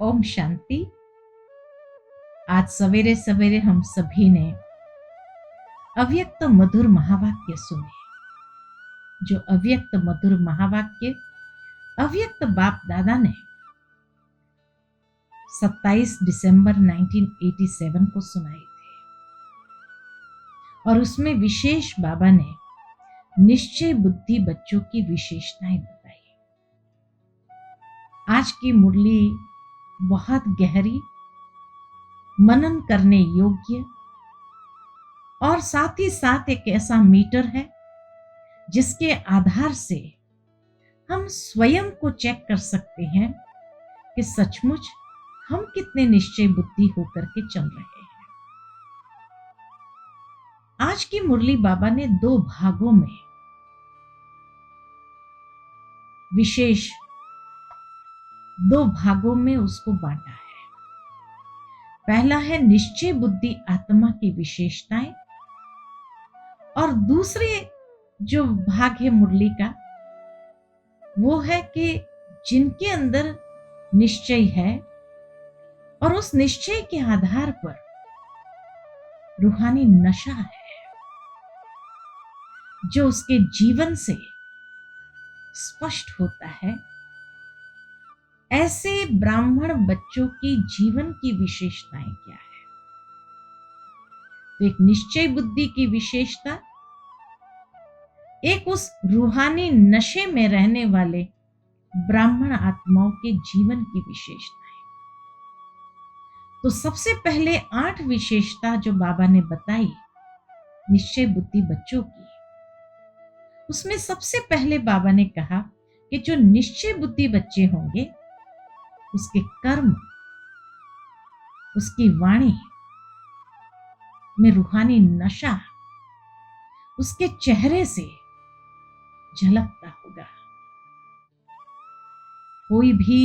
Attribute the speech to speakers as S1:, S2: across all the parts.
S1: ओम शांति। आज सवेरे सवेरे हम सभी ने अव्यक्त मधुर महावाक्य सुने। जो अव्यक्त मधुर महावाक्य अव्यक्त बाप दादा ने 27 दिसंबर 1987 को सुनाए थे, और उसमें विशेष बाबा ने निश्चय बुद्धि बच्चों की विशेषताएं बताई। आज की मुरली बहुत गहरी, मनन करने योग्य और साथ ही साथ एक ऐसा मीटर है जिसके आधार से हम स्वयं को चेक कर सकते हैं कि सचमुच हम कितने निश्चय बुद्धि होकर के चल रहे हैं। आज की मुरली बाबा ने 2 भागों में विशेष 2 भागों में उसको बांटा है। पहला है निश्चय बुद्धि आत्मा की विशेषताएं, और दूसरे जो भाग है मुरली का वो है कि जिनके अंदर निश्चय है और उस निश्चय के आधार पर रूहानी नशा है जो उसके जीवन से स्पष्ट होता है। ऐसे ब्राह्मण बच्चों की जीवन की विशेषताएं क्या है? तो एक निश्चय बुद्धि की विशेषता, एक उस रूहानी नशे में रहने वाले ब्राह्मण आत्माओं के जीवन की विशेषताएं। तो सबसे पहले 8 विशेषता जो बाबा ने बताई निश्चय बुद्धि बच्चों की, उसमें सबसे पहले बाबा ने कहा कि जो निश्चय बुद्धि बच्चे होंगे उसके कर्म, उसकी वाणी में रूहानी नशा उसके चेहरे से झलकता होगा। कोई भी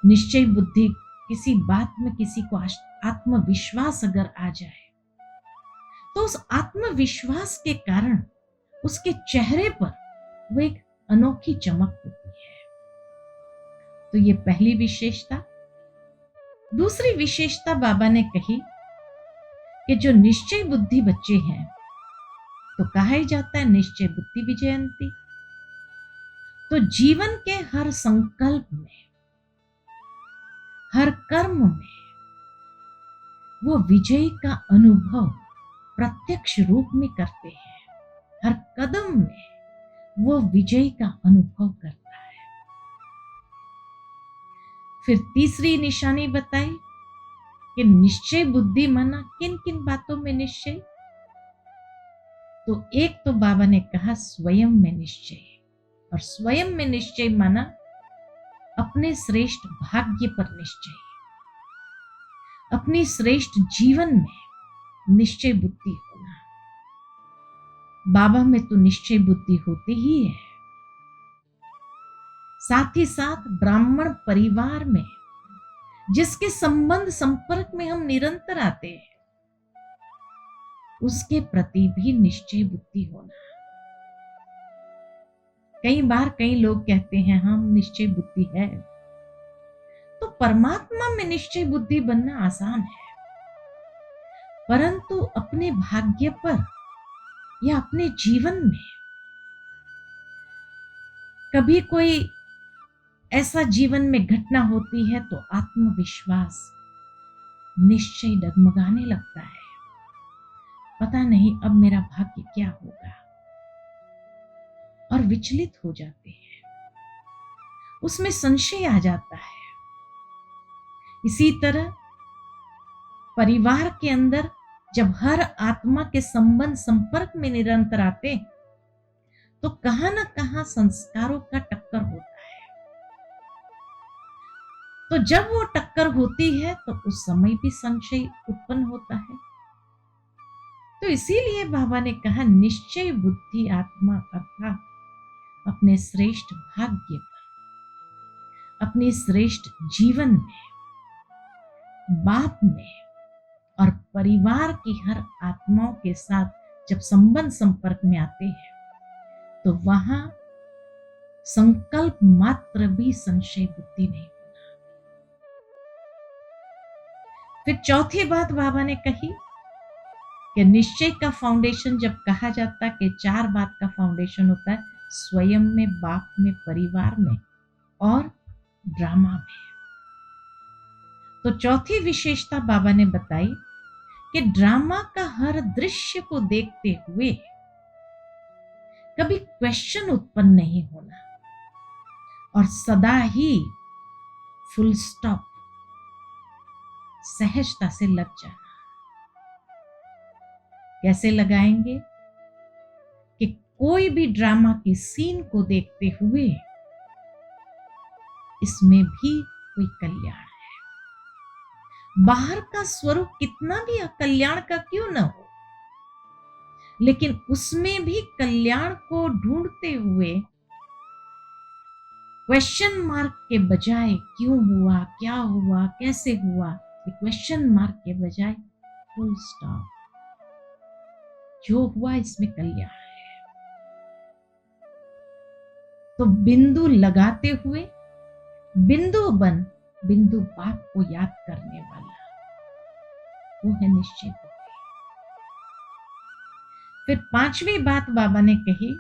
S1: निश्चय बुद्धि किसी बात में किसी को आत्मविश्वास अगर आ जाए तो उस आत्मविश्वास के कारण उसके चेहरे पर वो एक अनोखी चमक होती है। तो ये पहली विशेषता। दूसरी विशेषता बाबा ने कही कि जो निश्चय बुद्धि बच्चे हैं, तो कहा ही जाता है निश्चय बुद्धि विजयंती। तो जीवन के हर संकल्प में, हर कर्म में वो विजय का अनुभव प्रत्यक्ष रूप में करते हैं। हर कदम में वो विजय का अनुभव करता है। फिर तीसरी निशानी बताई कि निश्चय बुद्धि माना किन किन बातों में निश्चय। तो एक तो बाबा ने कहा स्वयं में निश्चय, और स्वयं में निश्चय माना अपने श्रेष्ठ भाग्य पर निश्चय, अपनी श्रेष्ठ जीवन में निश्चय बुद्धि होना। बाबा में तो निश्चय बुद्धि होती ही है, साथ ही साथ ब्राह्मण परिवार में जिसके संबंध संपर्क में हम निरंतर आते हैं उसके प्रति भी निश्चय बुद्धि होना। कई बार कई लोग कहते हैं हम निश्चय बुद्धि है, तो परमात्मा में निश्चय बुद्धि बनना आसान है, परंतु अपने भाग्य पर या अपने जीवन में कभी कोई ऐसा जीवन में घटना होती है तो आत्मविश्वास, निश्चय डगमगाने लगता है। पता नहीं अब मेरा भाग्य क्या होगा, और विचलित हो जाते हैं, उसमें संशय आ जाता है। इसी तरह परिवार के अंदर जब हर आत्मा के संबंध संपर्क में निरंतर आते तो कहां ना कहां संस्कारों का टक्कर होता है। तो जब वो टक्कर होती है तो उस समय भी संशय उत्पन्न होता है। तो इसीलिए बाबा ने कहा निश्चय बुद्धि आत्मा अर्थात अपने श्रेष्ठ भाग्य पर, अपने श्रेष्ठ जीवन में, बाप में और परिवार की हर आत्माओं के साथ जब संबंध संपर्क में आते हैं तो वहां संकल्प मात्र भी संशय बुद्धि नहीं होना। फिर चौथी बात बाबा ने कही कि निश्चय का फाउंडेशन जब कहा जाता है कि 4 बात का फाउंडेशन होता है, स्वयं में, बाप में, परिवार में और ड्रामा में। तो चौथी विशेषता बाबा ने बताई कि ड्रामा का हर दृश्य को देखते हुए कभी क्वेश्चन उत्पन्न नहीं होना और सदा ही फुल स्टॉप, सहजता से लग जाना। कैसे लगाएंगे कि कोई भी ड्रामा की सीन को देखते हुए इसमें भी कोई कल्याण है। बाहर का स्वरूप कितना भी अकल्याण का क्यों न हो, लेकिन उसमें भी कल्याण को ढूंढते हुए क्वेश्चन मार्क के बजाय क्यों हुआ, क्या हुआ, कैसे हुआ, क्वेश्चन मार्क के बजाय फुल स्टॉप, जो हुआ इसमें कल्याण है। तो बिंदु लगाते हुए बिंदु बन बिंदु बाप को याद करने वाला, वो है निश्चय बुद्धि। फिर 5वीं बात बाबा ने कही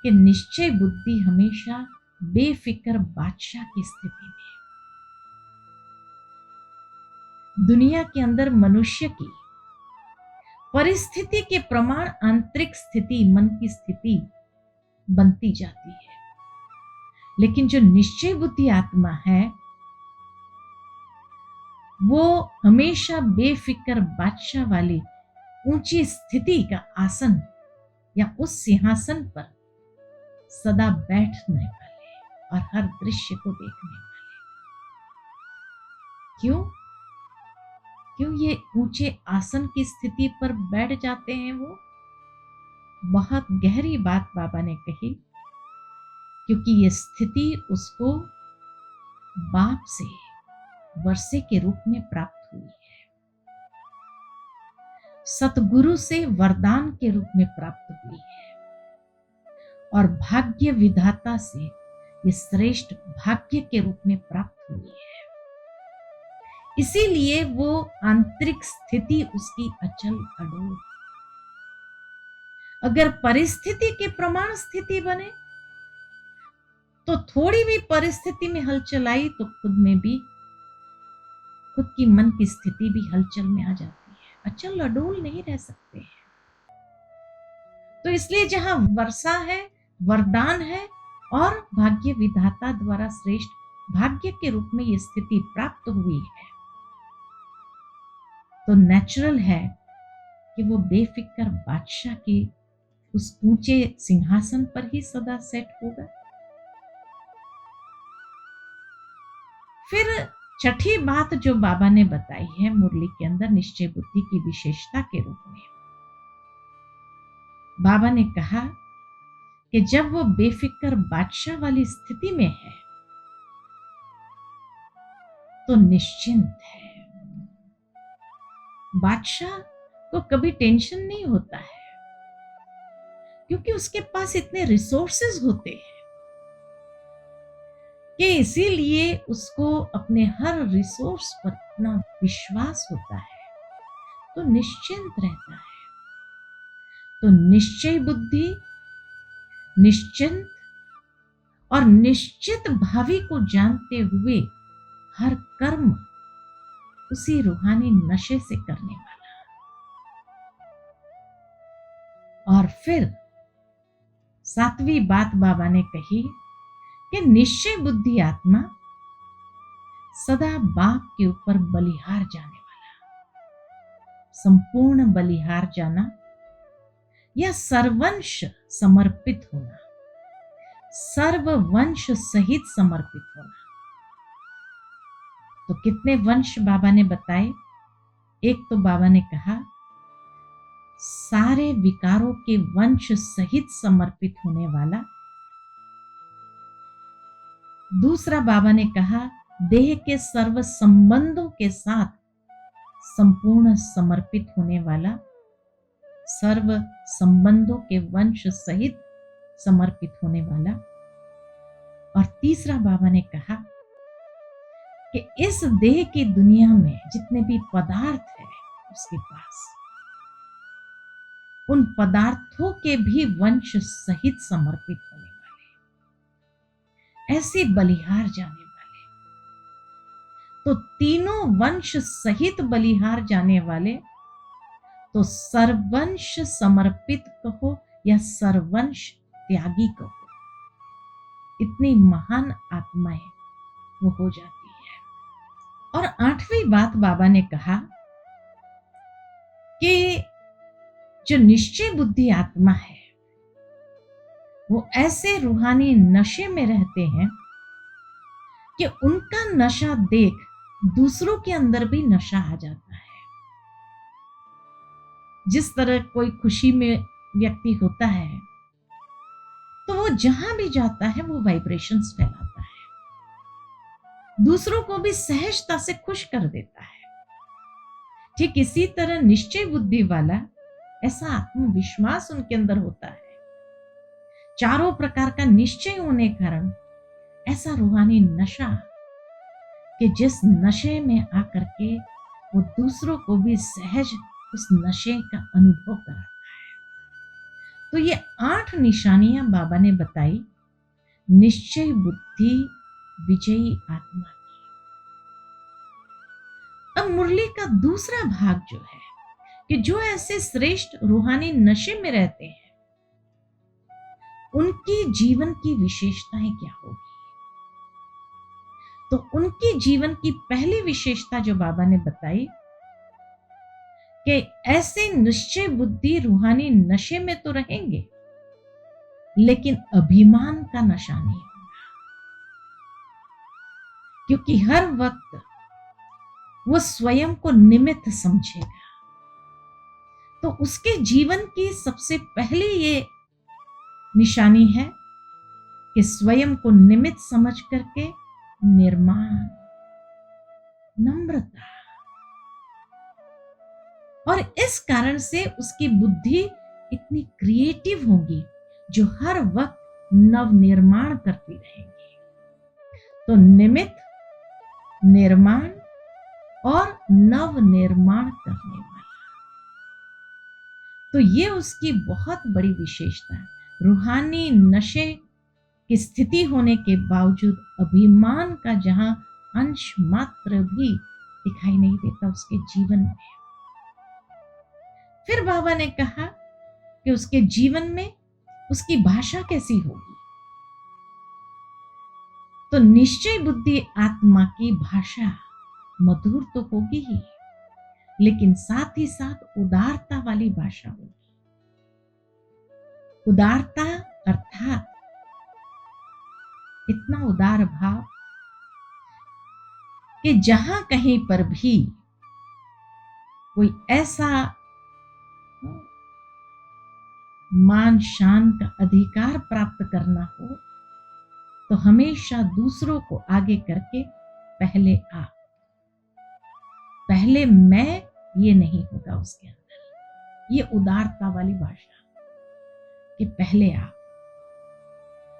S1: कि निश्चय बुद्धि हमेशा बेफिक्र बादशाह की स्थिति में। दुनिया के अंदर मनुष्य की परिस्थिति के प्रमाण आंतरिक स्थिति, मन की स्थिति बनती जाती है, लेकिन जो निश्चय बुद्धि आत्मा है वो हमेशा बेफिक्र बादशाह वाली ऊंची स्थिति का आसन या उस सिंहासन पर सदा बैठने वाले और हर दृश्य को देखने वाले। क्यों क्यों ये ऊंचे आसन की स्थिति पर बैठ जाते हैं? वो बहुत गहरी बात बाबा ने कही, क्योंकि ये स्थिति उसको बाप से वर्षे के रूप में प्राप्त हुई है, सतगुरु से वरदान के रूप में प्राप्त हुई है और भाग्य विधाता से ये श्रेष्ठ भाग्य के रूप में प्राप्त हुई है। इसीलिए वो आंतरिक स्थिति उसकी अचल अडोल। अगर परिस्थिति के प्रमाण स्थिति बने तो थोड़ी भी परिस्थिति में हलचल आई तो खुद में भी, खुद की मन की स्थिति भी हलचल में आ जाती है, अचल अडोल नहीं रह सकते हैं। तो इसलिए जहां वर्षा है, वरदान है और भाग्य विधाता द्वारा श्रेष्ठ भाग्य के रूप में ये स्थिति प्राप्त हुई है, तो नेचुरल है कि वो बेफिक्र बादशाह की उस ऊंचे सिंहासन पर ही सदा सेट होगा। फिर छठी बात जो बाबा ने बताई है मुरली के अंदर निश्चय बुद्धि की विशेषता के रूप में, बाबा ने कहा कि जब वो बेफिक्र बादशाह वाली स्थिति में है तो निश्चिंत है। बादशाह को कभी टेंशन नहीं होता है, क्योंकि उसके पास इतने रिसोर्सेज होते हैं कि इसीलिए उसको अपने हर रिसोर्स पर इतना विश्वास होता है, तो निश्चिंत रहता है। तो निश्चय बुद्धि, निश्चिंत और निश्चित भावी को जानते हुए हर कर्म उसी रूहानी नशे से करने वाला। और फिर 7वीं बात बाबा ने कही कि निश्चय बुद्धि आत्मा सदा बाप के ऊपर बलिहार जाने वाला, संपूर्ण बलिहार जाना या सर्वंश समर्पित होना, सर्ववंश सहित समर्पित होना। तो कितने वंश बाबा ने बताए? एक तो बाबा ने कहा सारे विकारों के वंश सहित समर्पित होने वाला, दूसरा बाबा ने कहा देह के सर्व संबंधों के साथ संपूर्ण समर्पित होने वाला, सर्व संबंधों के वंश सहित समर्पित होने वाला। और तीसरा बाबा ने कहा कि इस देह की दुनिया में जितने भी पदार्थ है उसके पास, उन पदार्थों के भी वंश सहित समर्पित होने वाले, ऐसे बलिहार जाने वाले। तो तीनों वंश सहित बलिहार जाने वाले, तो सर्वंश समर्पित कहो या सर्वंश त्यागी कहो, इतनी महान आत्माएं वो हो जाती है। और 8वीं बात बाबा ने कहा कि जो निश्चय बुद्धि आत्मा है वो ऐसे रूहानी नशे में रहते हैं कि उनका नशा देख दूसरों के अंदर भी नशा आ जाता है। जिस तरह कोई खुशी में व्यक्ति होता है तो वो जहां भी जाता है वो वाइब्रेशंस फैलाता है, दूसरों को भी सहजता से खुश कर देता है। ठीक इसी तरह निश्चय बुद्धि वाला, ऐसा आत्मविश्वास उनके अंदर होता है, चारों प्रकार का निश्चय होने कारण ऐसा रूहानी नशा कि जिस नशे में आकर के वो दूसरों को भी सहज उस नशे का अनुभव कराता है। तो ये 8 निशानियां बाबा ने बताई निश्चय बुद्धि विजयी आत्मा की। अब मुरली का दूसरा भाग जो है कि जो ऐसे श्रेष्ठ रूहानी नशे में रहते हैं उनकी जीवन की विशेषताएं क्या होगी। तो उनकी जीवन की पहली विशेषता जो बाबा ने बताई कि ऐसे निश्चय बुद्धि रूहानी नशे में तो रहेंगे लेकिन अभिमान का नशा नहीं होगा, क्योंकि हर वक्त वो स्वयं को निमित्त समझेगा। तो उसके जीवन की सबसे पहली ये निशानी है कि स्वयं को निमित्त समझ करके निर्माण, नम्रता, और इस कारण से उसकी बुद्धि इतनी क्रिएटिव होगी जो हर वक्त नव निर्माण करती रहेगी। तो निमित्त, निर्माण और नव निर्माण करने वाला, तो ये उसकी बहुत बड़ी विशेषता है। रूहानी नशे की स्थिति होने के बावजूद अभिमान का जहां अंश मात्र भी दिखाई नहीं देता उसके जीवन में। फिर बाबा ने कहा कि उसके जीवन में उसकी भाषा कैसी होगी। तो निश्चय बुद्धि आत्मा की भाषा मधुर तो होगी ही, लेकिन साथ ही साथ उदारता वाली भाषा होगी। उदारता अर्थात इतना उदार भाव कि जहां कहीं पर भी कोई ऐसा मान शान का अधिकार प्राप्त करना हो तो हमेशा दूसरों को आगे करके पहले आप, पहले मैं, ये नहीं होगा उसके अंदर। ये उदारता वाली भाषा कि पहले आप।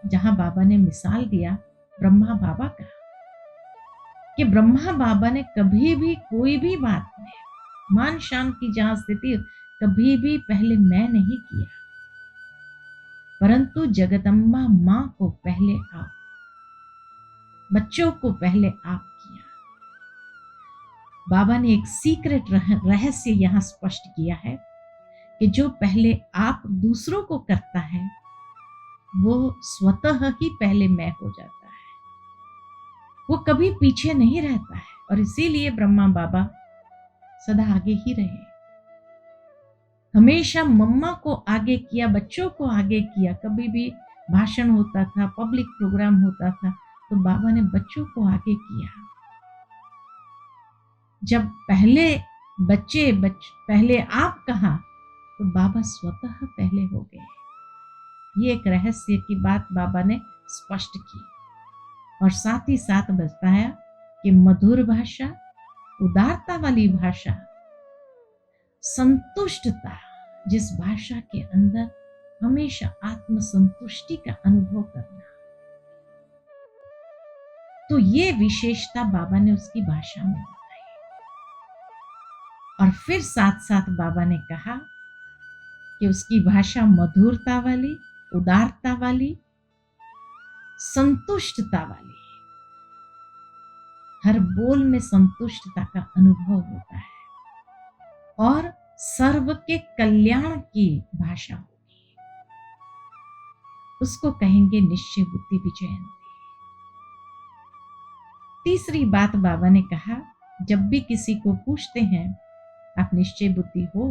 S1: जहां बाबा ने मिसाल दिया ब्रह्मा बाबा का कि ब्रह्मा बाबा ने कभी भी कोई भी बात में मान शान की जहां स्थिति कभी भी पहले मैं नहीं किया, परंतु जगदम्बा मां को पहले आप, बच्चों को पहले आप किया। बाबा ने एक सीक्रेट रहस्य यहां स्पष्ट किया है कि जो पहले आप दूसरों को करता है वो स्वतः ही पहले मैं हो जाता है, वो कभी पीछे नहीं रहता है। और इसीलिए ब्रह्मा बाबा सदा आगे ही रहे, हमेशा मम्मा को आगे किया, बच्चों को आगे किया। कभी भी भाषण होता था, पब्लिक प्रोग्राम होता था तो बाबा ने बच्चों को आगे किया। जब पहले पहले आप कहा तो बाबा स्वतः पहले हो गए। ये एक रहस्य की बात बाबा ने स्पष्ट की और साथ ही साथ बताया कि मधुर भाषा, उदारता वाली भाषा, संतुष्टता, जिस भाषा के अंदर हमेशा आत्म संतुष्टि का अनुभव करना। तो ये विशेषता बाबा ने उसकी भाषा में बताई। और फिर साथ साथ बाबा ने कहा कि उसकी भाषा मधुरता वाली, उदारता वाली, संतुष्टता वाली, हर बोल में संतुष्टता का अनुभव होता है और सर्व के कल्याण की भाषा होगी। उसको कहेंगे निश्चय बुद्धि विजयंती। तीसरी बात बाबा ने कहा, जब भी किसी को पूछते हैं आप निश्चय बुद्धि हो,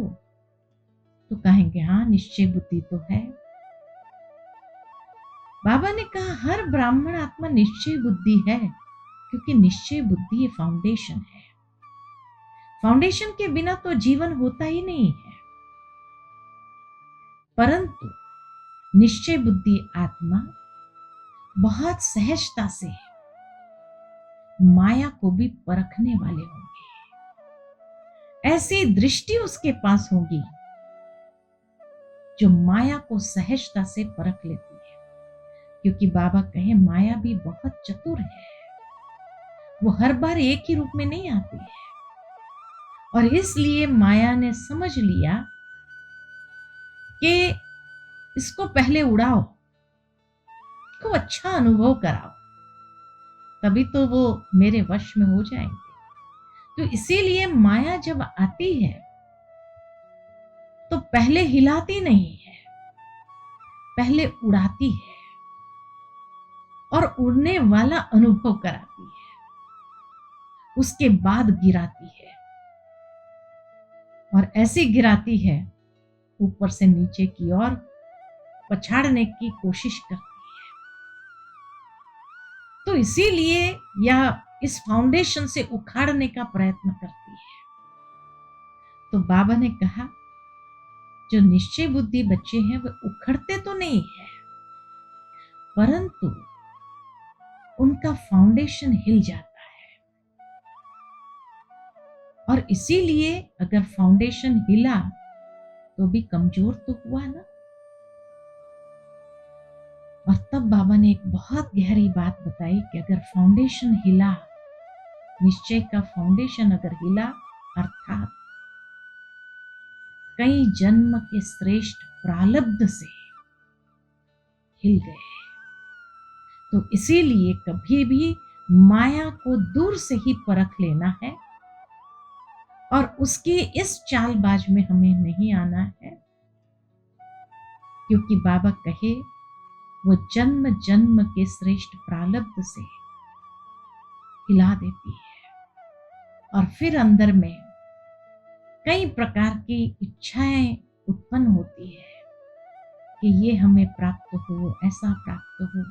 S1: तो कहेंगे हाँ निश्चय बुद्धि तो है। बाबा ने कहा हर ब्राह्मण आत्मा निश्चय बुद्धि है, क्योंकि निश्चय बुद्धि ये फाउंडेशन है। फाउंडेशन के बिना तो जीवन होता ही नहीं है। परंतु निश्चय बुद्धि आत्मा बहुत सहजता से माया को भी परखने वाले होंगे। ऐसी दृष्टि उसके पास होगी जो माया को सहजता से परख लेती है, क्योंकि बाबा कहे माया भी बहुत चतुर है, वो हर बार एक ही रूप में नहीं आती है। और इसलिए माया ने समझ लिया कि इसको पहले उड़ाओ, इसको अच्छा अनुभव कराओ, तभी तो वो मेरे वश में हो जाएंगे। तो इसीलिए माया जब आती है तो पहले हिलाती नहीं है, पहले उड़ाती है और उड़ने वाला अनुभव कराती है, उसके बाद गिराती है। और ऐसी गिराती है ऊपर से नीचे की ओर पछाड़ने की कोशिश करती है। तो इसीलिए यह इस फाउंडेशन से उखाड़ने का प्रयत्न करती है। तो बाबा ने कहा जो निश्चय बुद्धि बच्चे हैं वे उखड़ते तो नहीं है, परंतु उनका फाउंडेशन हिल जाता है। और इसीलिए अगर फाउंडेशन हिला तो भी कमजोर तो हुआ ना। और तब बाबा ने एक बहुत गहरी बात बताई कि अगर फाउंडेशन हिला, निश्चय का फाउंडेशन अगर हिला, अर्थात कई जन्म के श्रेष्ठ प्रारब्ध से हिल गए, तो इसीलिए कभी भी माया को दूर से ही परख लेना है और उसकी इस चालबाज में हमें नहीं आना है, क्योंकि बाबा कहे वो जन्म जन्म के श्रेष्ठ प्रारब्ध से हिला देती है और फिर अंदर में कई प्रकार की इच्छाएं उत्पन्न होती है कि ये हमें प्राप्त हो, ऐसा प्राप्त हो।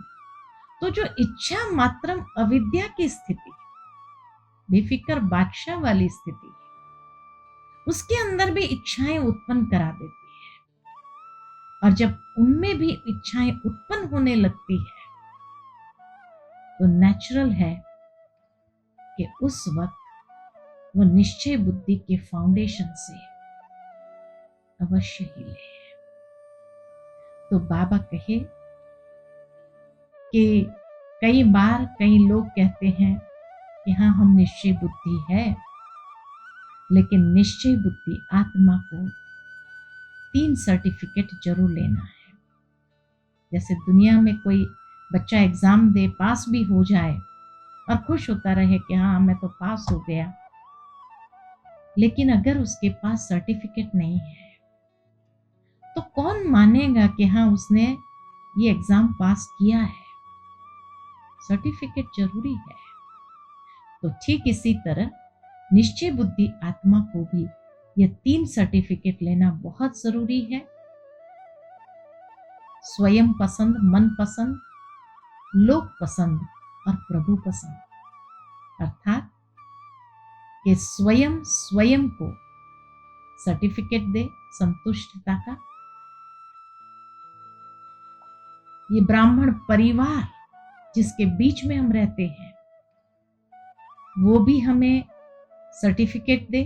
S1: तो जो इच्छा मात्रम अविद्या की स्थिति, बेफिक्र बादशाह वाली स्थिति, उसके अंदर भी इच्छाएं उत्पन्न करा देती है। और जब उनमें भी इच्छाएं उत्पन्न होने लगती है तो नेचुरल है कि उस वक्त वो निश्चय बुद्धि के फाउंडेशन से अवश्य हिले। तो बाबा कहे कि कई बार कई लोग कहते हैं कि हाँ हम निश्चय बुद्धि है, लेकिन निश्चय बुद्धि आत्मा को 3 सर्टिफिकेट जरूर लेना है। जैसे दुनिया में कोई बच्चा एग्जाम दे, पास भी हो जाए और खुश होता रहे कि हाँ मैं तो पास हो गया, लेकिन अगर उसके पास सर्टिफिकेट नहीं है तो कौन मानेगा कि हाँ उसने ये एग्जाम पास किया है। सर्टिफिकेट जरूरी है। तो ठीक इसी तरह निश्चय बुद्धि आत्मा को भी ये 3 सर्टिफिकेट लेना बहुत जरूरी है। स्वयं पसंद, मन पसंद, लोक पसंद और प्रभु पसंद। अर्थात कि स्वयं स्वयं को सर्टिफिकेट दे संतुष्टता का। ये ब्राह्मण परिवार जिसके बीच में हम रहते हैं वो भी हमें सर्टिफिकेट दे,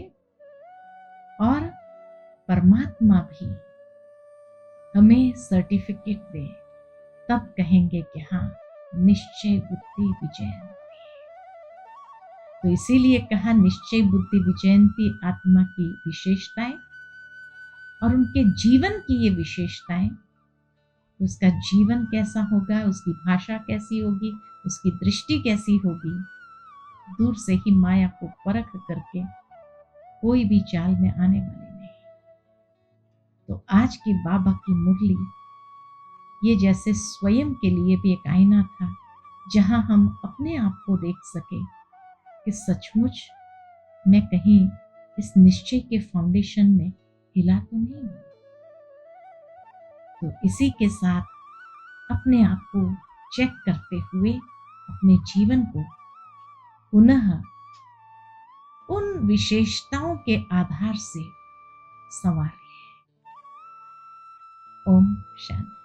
S1: और परमात्मा भी हमें सर्टिफिकेट दे। तब कहेंगे कि हाँ निश्चय बुद्धि विजयंती। तो इसीलिए कहा निश्चय बुद्धि विजयंती आत्मा की विशेषताएं और उनके जीवन की ये विशेषताएं, उसका जीवन कैसा होगा, उसकी भाषा कैसी होगी, उसकी दृष्टि कैसी होगी, दूर से ही माया को परख करके कोई भी चाल में आने वाली नहीं। तो आज की बाबा की मुरली ये जैसे स्वयं के लिए भी एक आईना था, जहां हम अपने आप को देख सके कि सचमुच मैं कहीं इस निश्चय के फाउंडेशन में हिला तो नहीं हूं। तो इसी के साथ अपने आप को चेक करते हुए अपने जीवन को पुनः उन विशेषताओं के आधार से संवारिए। ओम शांति।